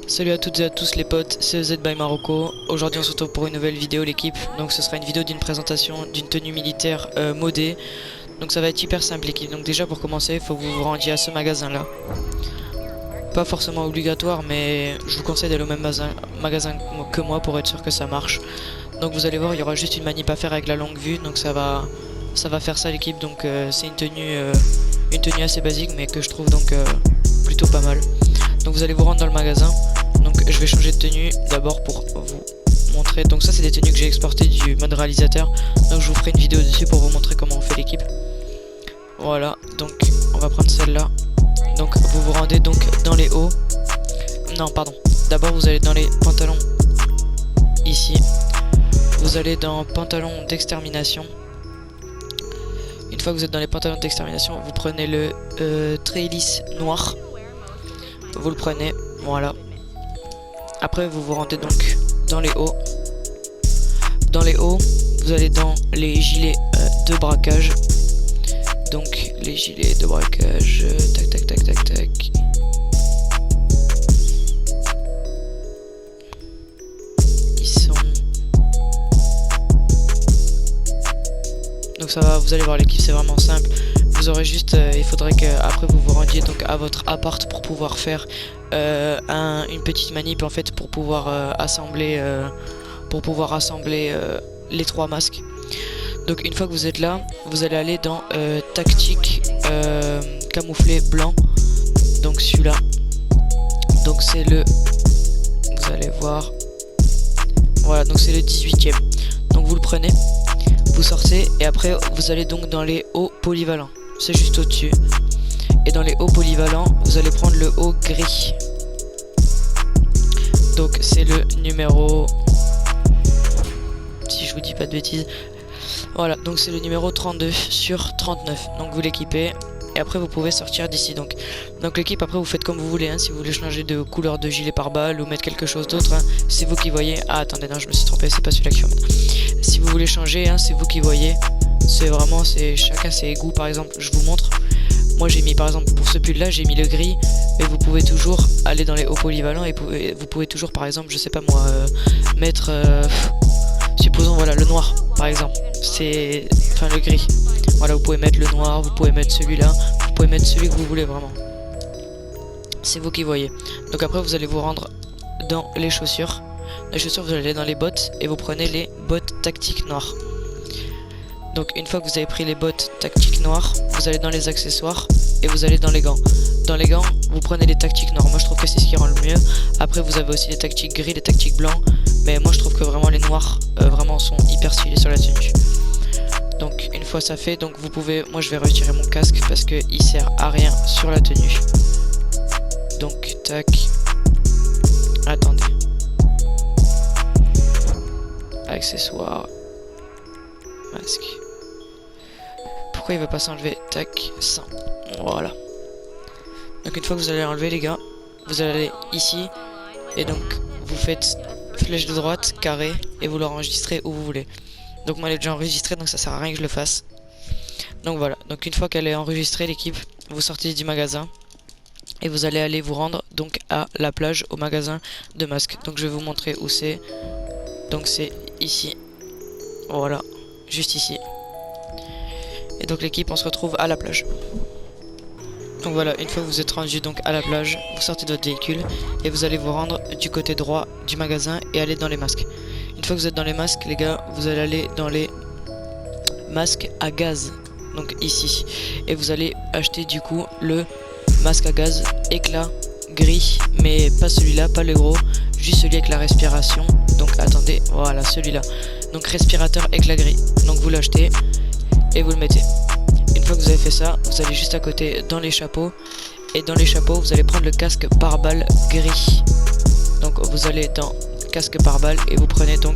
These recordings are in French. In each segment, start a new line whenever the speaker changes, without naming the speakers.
Salut à toutes et à tous les potes, c'est Z by Marocco. Aujourd'hui on se retrouve pour une nouvelle vidéo l'équipe. Donc ce sera une vidéo d'une présentation d'une tenue militaire modée. Donc ça va être hyper simple l'équipe. Donc déjà pour commencer, il faut que vous vous rendiez à ce magasin là. Pas forcément obligatoire, mais je vous conseille d'aller au même magasin que moi pour être sûr que ça marche. Donc vous allez voir, il y aura juste une manip à faire avec la longue vue. Donc ça va faire ça l'équipe. Donc c'est une tenue assez basique mais que je trouve donc plutôt pas mal. Donc vous allez vous rendre dans le magasin. Donc je vais changer de tenue d'abord pour vous montrer. Donc ça c'est des tenues que j'ai exportées du mode réalisateur. Donc je vous ferai une vidéo dessus pour vous montrer comment on fait l'équipe. Voilà, donc on va prendre celle-là. Donc vous vous rendez donc dans les hauts. Non pardon. D'abord vous allez dans les pantalons. Ici. Vous allez dans pantalons d'extermination. Une fois que vous êtes dans les pantalons d'extermination, vous prenez le trailis noir. Vous le prenez, voilà. Après vous vous rendez donc dans les hauts. Dans les hauts, vous allez dans les gilets de braquage. Donc les gilets de braquage, tac tac tac tac tac. Ils sont... Donc ça va, vous allez voir l'équipe, c'est vraiment simple. Vous aurez juste, il faudrait que après vous vous rendiez donc à votre appart pour pouvoir faire une petite manip en fait pour pouvoir assembler les trois masques. Donc une fois que vous êtes là, vous allez aller dans tactique camouflé blanc. Donc celui-là. Donc c'est le, vous allez voir. Voilà, donc c'est le 18e. Donc vous le prenez, vous sortez et après vous allez donc dans les hauts polyvalents. C'est juste au-dessus. Et dans les hauts polyvalents, vous allez prendre le haut gris. Donc c'est le numéro... Si je vous dis pas de bêtises. Voilà, donc c'est le numéro 32 sur 39. Donc vous l'équipez. Et après vous pouvez sortir d'ici. Donc l'équipe, après vous faites comme vous voulez. Hein, si vous voulez changer de couleur de gilet pare-balles ou mettre quelque chose d'autre. Hein, c'est vous qui voyez. Ah attendez, non je me suis trompé, c'est pas celui-là qu'il faut mettre. Si vous voulez changer, hein, c'est vous qui voyez. C'est vraiment, c'est chacun ses goûts. Par exemple, je vous montre. Moi j'ai mis par exemple pour ce pull là, j'ai mis le gris. Mais vous pouvez toujours aller dans les hauts polyvalents. Et vous pouvez toujours par exemple, je sais pas moi, mettre... supposons voilà le noir par exemple. C'est... Enfin le gris. Voilà, vous pouvez mettre le noir, vous pouvez mettre celui-là. Vous pouvez mettre celui que vous voulez vraiment. C'est vous qui voyez. Donc après vous allez vous rendre dans les chaussures. Les chaussures, vous allez aller dans les bottes. Et vous prenez les bottes tactiques noires. Donc une fois que vous avez pris les bottes tactiques noires, vous allez dans les accessoires et vous allez dans les gants. Dans les gants, vous prenez les tactiques noirs. Moi je trouve que c'est ce qui rend le mieux. Après vous avez aussi les tactiques gris, les tactiques blancs. Mais moi je trouve que vraiment les noirs vraiment sont hyper stylés sur la tenue. Donc une fois ça fait, donc vous pouvez... Moi je vais retirer mon casque parce que il sert à rien sur la tenue. Donc tac. Attendez. Accessoires. Masque. Pourquoi il va pas s'enlever? Tac, 100. Voilà. Donc une fois que vous allez enlever les gars, vous allez aller ici. Et donc vous faites flèche de droite, carré. Et vous l'enregistrez où vous voulez. Donc moi elle est déjà enregistrée, donc ça sert à rien que je le fasse. Donc voilà, donc une fois qu'elle est enregistrée l'équipe, vous sortez du magasin. Et vous allez aller vous rendre donc à la plage, au magasin de masques. Donc je vais vous montrer où c'est. Donc c'est ici. Voilà. Juste ici. Et donc l'équipe, on se retrouve à la plage. Donc voilà, une fois que vous êtes rendu donc à la plage, vous sortez de votre véhicule et vous allez vous rendre du côté droit du magasin et aller dans les masques. Une fois que vous êtes dans les masques, les gars, vous allez aller dans les masques à gaz. Donc ici. Et vous allez acheter du coup le masque à gaz éclat gris, mais pas celui-là, pas le gros, juste celui avec la respiration. Donc attendez, voilà celui-là. Donc respirateur éclat gris. Donc vous l'achetez et vous le mettez. Une fois que vous avez fait ça, vous allez juste à côté dans les chapeaux. Et dans les chapeaux, vous allez prendre le casque pare-balles gris. Donc vous allez dans casque pare-balles et vous prenez donc...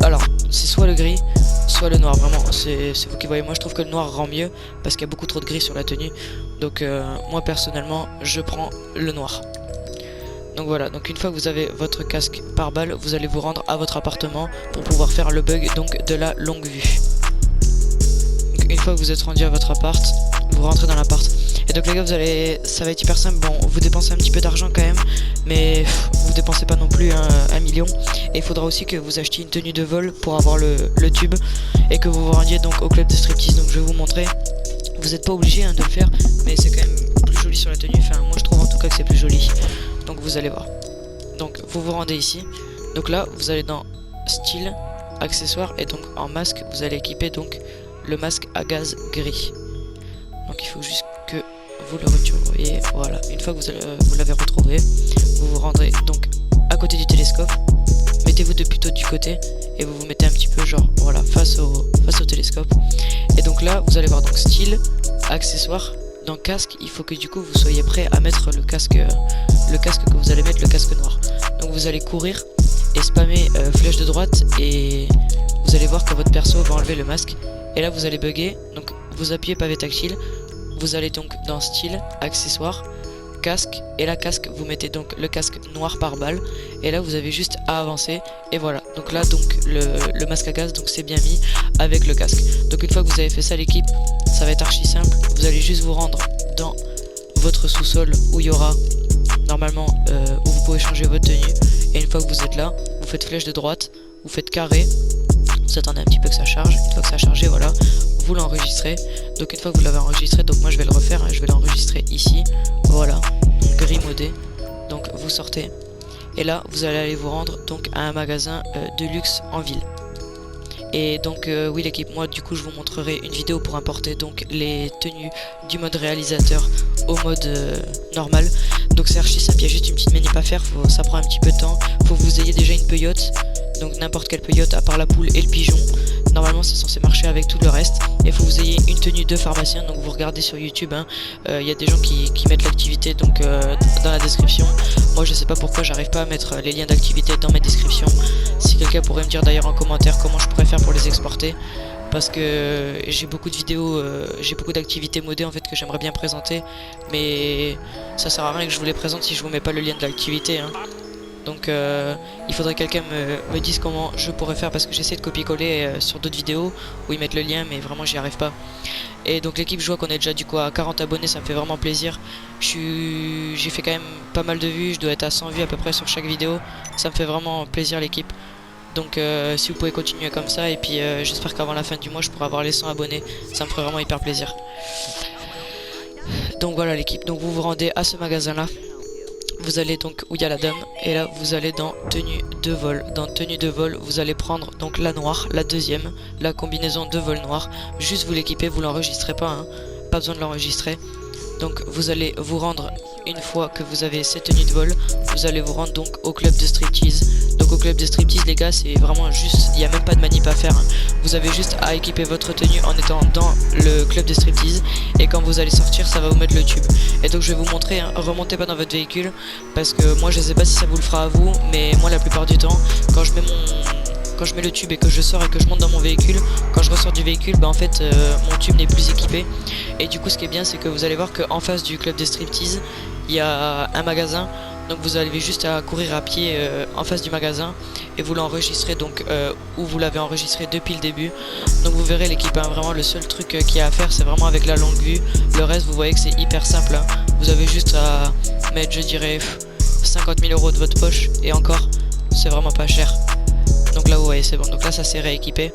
Alors, c'est soit le gris, soit le noir. Vraiment, c'est vous qui voyez. Moi, je trouve que le noir rend mieux parce qu'il y a beaucoup trop de gris sur la tenue. Donc moi, personnellement, je prends le noir. Donc voilà, donc une fois que vous avez votre casque pare-balles, vous allez vous rendre à votre appartement pour pouvoir faire le bug donc de la longue vue. Donc une fois que vous êtes rendu à votre appart, vous rentrez dans l'appart. Et donc les gars, ça va être hyper simple. Bon, vous dépensez un petit peu d'argent quand même, mais vous dépensez pas non plus un million. Et il faudra aussi que vous achetiez une tenue de vol pour avoir le tube et que vous vous rendiez donc au club de striptease. Donc je vais vous montrer. Vous n'êtes pas obligé de le faire, mais c'est quand même plus joli sur la tenue. Enfin, moi je trouve en tout cas que c'est plus joli. Donc vous allez voir. Donc vous vous rendez ici. Donc là, vous allez dans style, accessoires, et donc en masque, vous allez équiper donc le masque à gaz gris. Donc il faut juste que vous le retrouviez. Voilà. Une fois que vous l'avez retrouvé, vous vous rendrez donc à côté du télescope. Mettez-vous plutôt du côté et vous vous mettez un petit peu genre voilà face au télescope. Et donc là vous allez voir donc style, accessoires, dans casque, il faut que du coup vous soyez prêt à mettre le casque que vous allez mettre, le casque noir. Donc vous allez courir et spammer flèche de droite et vous allez voir que votre perso va enlever le masque. Et là vous allez bugger, donc vous appuyez pavé tactile, vous allez donc dans style, accessoires, casque, et là casque vous mettez donc le casque noir par balle, et là vous avez juste à avancer, et voilà. Donc là donc le masque à gaz donc c'est bien mis avec le casque. Donc une fois que vous avez fait ça l'équipe, ça va être archi simple. Vous allez juste vous rendre dans votre sous-sol où il y aura normalement où vous pouvez changer votre tenue, et une fois que vous êtes là, vous faites flèche de droite, vous faites carré, vous attendez un petit peu que ça charge. Une fois que ça a chargé, voilà, vous l'enregistrez. Donc une fois que vous l'avez enregistré, donc moi je vais le refaire, je vais l'enregistrer ici, voilà, donc gris modé. Donc vous sortez et là vous allez aller vous rendre donc à un magasin de luxe en ville. Et donc oui l'équipe, moi du coup je vous montrerai une vidéo pour importer donc les tenues du mode réalisateur au mode normal. Donc c'est archi simple, il y a juste une petite manip à faire, ça prend un petit peu de temps. Faut que vous ayez déjà une peyote, donc n'importe quelle peyote à part la poule et le pigeon. Normalement c'est censé marcher avec tout le reste. Et faut que vous ayez une tenue de pharmacien, donc vous regardez sur YouTube, y a des gens qui mettent l'activité donc dans la description. Moi je sais pas pourquoi j'arrive pas à mettre les liens d'activité dans mes descriptions. Si quelqu'un pourrait me dire d'ailleurs en commentaire comment je pourrais faire pour les exporter, parce que j'ai beaucoup de vidéos, j'ai beaucoup d'activités modées en fait que j'aimerais bien présenter, mais ça sert à rien que je vous les présente si je vous mets pas le lien de l'activité. Donc il faudrait que quelqu'un me dise comment je pourrais faire, parce que j'essaie de copier-coller sur d'autres vidéos où ils mettent le lien, mais vraiment j'y arrive pas. Et donc l'équipe, je vois qu'on est déjà du coup à 40 abonnés, ça me fait vraiment plaisir. J'ai fait quand même pas mal de vues, je dois être à 100 vues à peu près sur chaque vidéo. Ça me fait vraiment plaisir l'équipe. Donc si vous pouvez continuer comme ça, et puis j'espère qu'avant la fin du mois je pourrai avoir les 100 abonnés, ça me ferait vraiment hyper plaisir. Donc voilà l'équipe, donc vous vous rendez à ce magasin là. Vous allez donc où il y a la dame, et là vous allez dans tenue de vol. Dans tenue de vol, vous allez prendre donc la noire, la deuxième, la combinaison de vol noir. Juste vous l'équipez, vous l'enregistrez pas, pas besoin de l'enregistrer. Donc vous allez vous rendre, une fois que vous avez cette tenue de vol, vous allez vous rendre donc au club de striptease. Donc au club de striptease les gars, c'est vraiment juste, il n'y a même pas de manip à faire. Vous avez juste à équiper votre tenue en étant dans le club de striptease, et quand vous allez sortir ça va vous mettre le tube. Et donc je vais vous montrer, remontez pas dans votre véhicule, parce que moi je sais pas si ça vous le fera à vous, mais moi la plupart du temps quand je mets le tube et que je sors et que je monte dans mon véhicule, quand je ressors du véhicule, bah en fait mon tube n'est plus équipé. Et du coup ce qui est bien, c'est que vous allez voir qu'en face du club de striptease il y a un magasin. Donc vous avez juste à courir à pied en face du magasin, et vous l'enregistrez donc où vous l'avez enregistré depuis le début. Donc vous verrez l'équipe, vraiment le seul truc qu'il y a à faire c'est vraiment avec la longue vue. Le reste vous voyez que c'est hyper simple, Vous avez juste à mettre, je dirais 50 000 € de votre poche, et encore c'est vraiment pas cher. Donc là vous voyez c'est bon, donc là ça s'est rééquipé.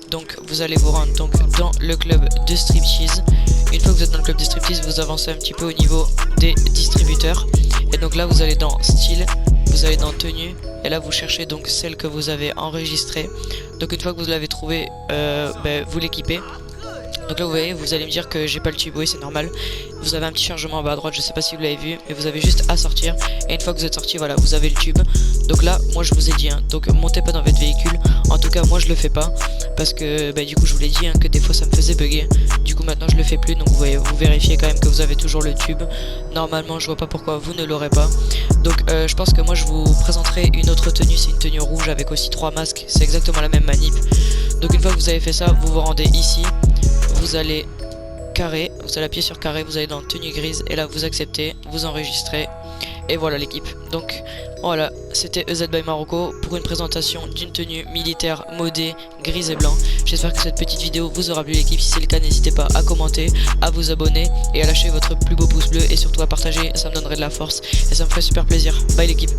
Donc vous allez vous rendre donc dans le club de striptease. Une fois que vous êtes dans le club de striptease, vous avancez un petit peu au niveau des distributeurs. Et donc là vous allez dans style, vous allez dans tenue, et là vous cherchez donc celle que vous avez enregistrée. Donc une fois que vous l'avez trouvée, vous l'équipez. Donc là vous voyez, vous allez me dire que j'ai pas le tube, oui c'est normal. Vous avez un petit chargement en bas à droite, je sais pas si vous l'avez vu, mais vous avez juste à sortir. Et une fois que vous êtes sorti, voilà, vous avez le tube. Donc là, moi je vous ai dit, donc montez pas dans votre véhicule. En tout cas moi je le fais pas, parce que du coup je vous l'ai dit que des fois ça me faisait bugger. Du coup maintenant je le fais plus, donc vous voyez, vous vérifiez quand même que vous avez toujours le tube. Normalement je vois pas pourquoi vous ne l'aurez pas. Donc je pense que moi je vous présenterai une autre tenue, c'est une tenue rouge avec aussi 3 masques, c'est exactement la même manip. Donc une fois que vous avez fait ça, vous vous rendez ici. Vous allez carré, vous allez appuyer sur carré, vous allez dans tenue grise, et là vous acceptez, vous enregistrez, et voilà l'équipe. Donc voilà, c'était EZ by Marocco pour une présentation d'une tenue militaire modée grise et blanc. J'espère que cette petite vidéo vous aura plu l'équipe. Si c'est le cas, n'hésitez pas à commenter, à vous abonner et à lâcher votre plus beau pouce bleu, et surtout à partager, ça me donnerait de la force et ça me ferait super plaisir. Bye l'équipe.